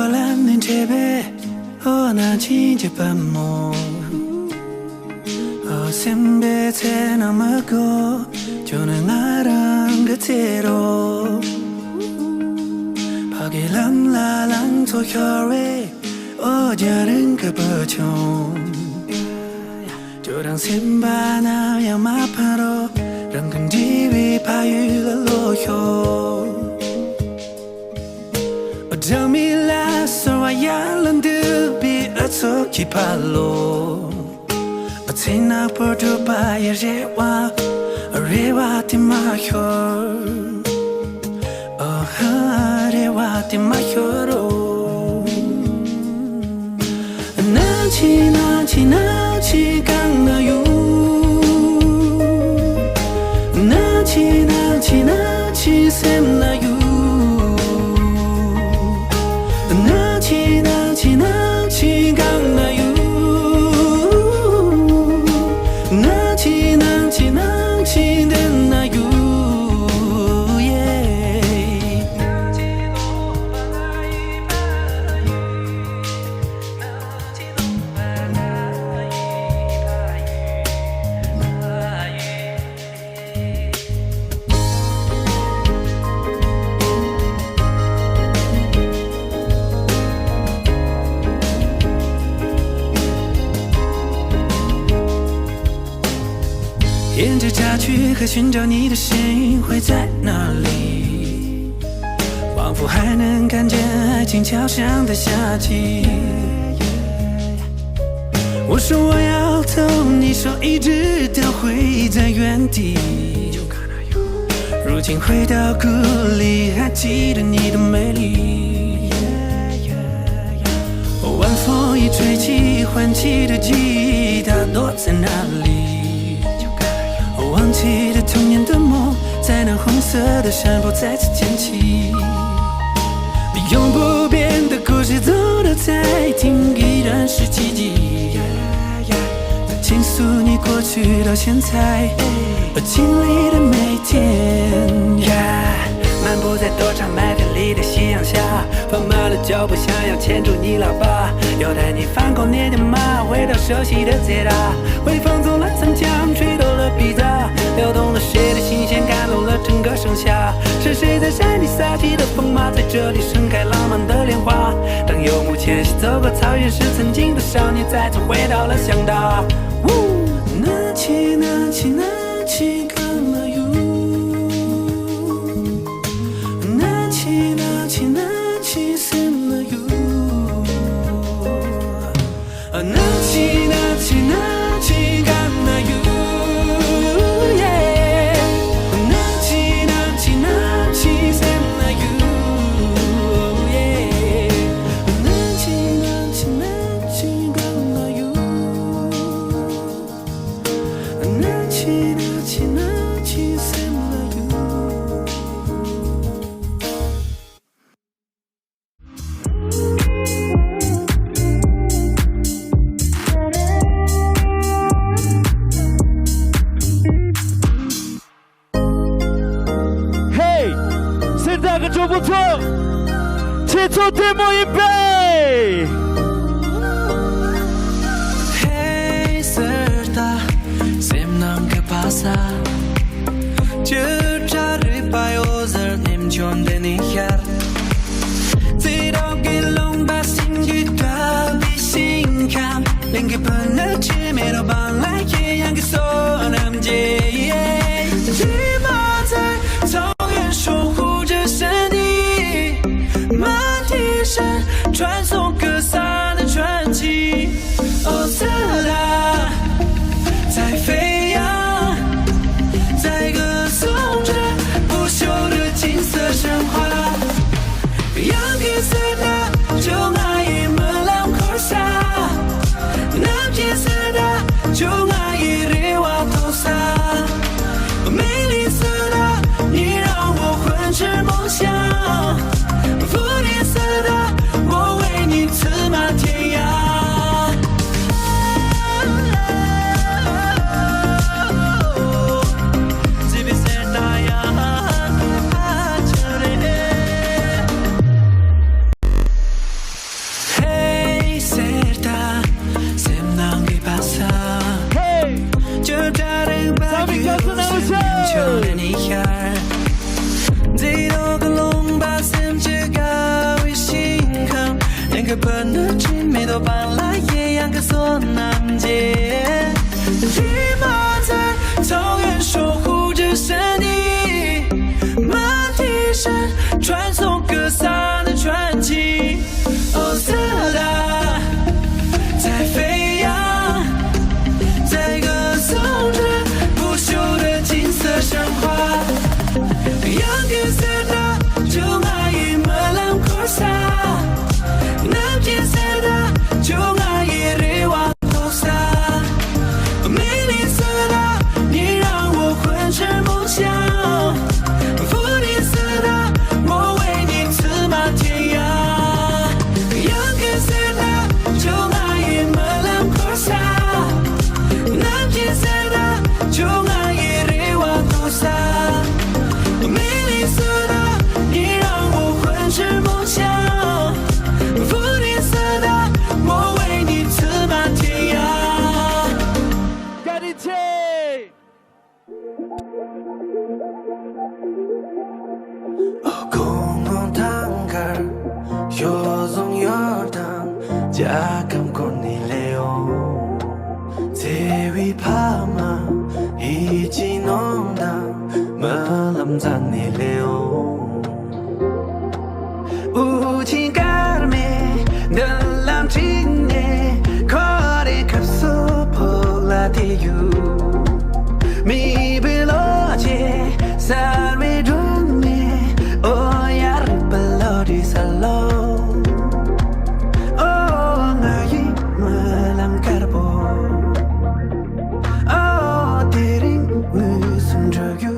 兰年这边，我那亲戚本母，我身边才那么个，就能爱人个节奏。怕给人拉人做小人，我家人个不穷。就让心把那样马爬罗，让根基为怕雨了落后。我证明了，所谓亚人都比而错去爬罗。我在那坡度把也热哇，热哇的马靴，哦哈热哇的马靴罗。那起那起那起刚那有，那起那起那起sem那有，那起那起那起刚那有，那起那起那起的那有。沿着家去和寻找你的身影会在哪里？仿佛还能看见爱情桥上的夏季。我说我要走，你说一直都会在原地。如今回到故里，还记得你的美丽。晚风一吹起，唤起的记忆，它躲在哪里？忘记了童年的梦，在那红色的山坡再次捡起。永不变的故事，走到再听依然是奇迹。在倾诉你过去到现在我经历的每天。漫步在多场麦田里的夕阳下，放慢了脚步，想要牵住你老爸，要带你翻过那条马，回到熟悉的街道。微风从蓝山墙吹动了鼻子，撩动了谁的心弦，感动了整个盛夏。是谁在山里撒起的风马，在这里盛开浪漫的莲花。当游牧迁徙走过草原时，曾经的少年再次回到了乡岛。那起那起那起刚那有，那起那起那起sem那有，那起那起那起刚那有，那起那起那起sem那有，那起那起那起刚那有，那起那起那起sem那有。嘿，现在可就不错，切磋节目预备。Hey serta semnam ke pasa Cari paiozer nem chon de ni her Zero ke long ba sin yu ka bi sin kam Len ke pana che me ro ban lai ke yang ke so nam je Ji ma在草原守护着山地满地山传颂歌洒的传奇哦色拉在飞扬在歌颂着不朽的金色神话羊皮色的就爱一门浪口下那片界。骑马在草原守护着山地，马蹄声传颂格萨的传奇。哦，色达在飞扬，在歌颂着不朽的金色神话。Yang kita Jungai malam kosa Nam kita Jungai rewa kosa 美丽色的你让我魂牵梦想，福利色的我为你策马天涯。Yang kita Jungai malam kosa Nam kita Jungai rewa kosa美丽色的你让我魂牵梦想，福利色的我为你策马天涯。공원 단갈 요정 여당 자감꽃이래요 대위 파마 이진홍당 malam 잔이래요 우진가름에 dalam cinta korek kapsu pola tiu mi beloje sarve dume oh yar pelori salon oh ngai malam karbo oh tering musun jogu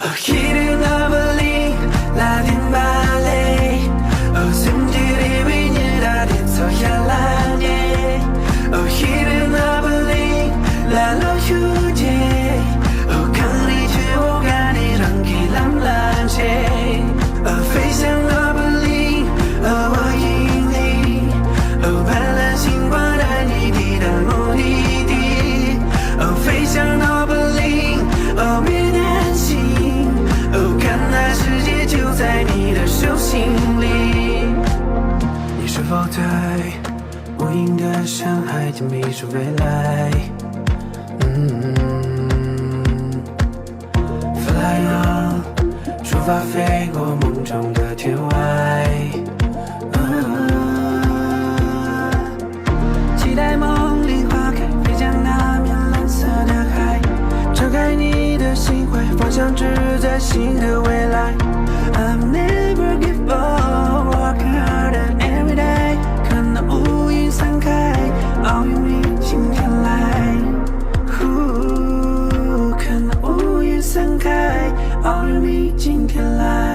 oh hidden lovely Latin ballet oh simjiri winyira ditso yalanye oh hidden lovely la lo yuje oh kari juo gani rangi lam lanche oh facing lovely oh yingli oh balancing guarani di dan monidi oh facing lovely oh minanxing oh 看那世界就在你的手心里，你是否在无垠的深海间迷失未来？Fly on， 出发飞过梦中的天外，期待梦里花开，飞向那面蓝色的海，敞开你的心怀，方向只在新的未来。I'll never give up, working hard and every day， 看那乌云散开，奥运比今天来。看那乌云散开，奥运比今天来。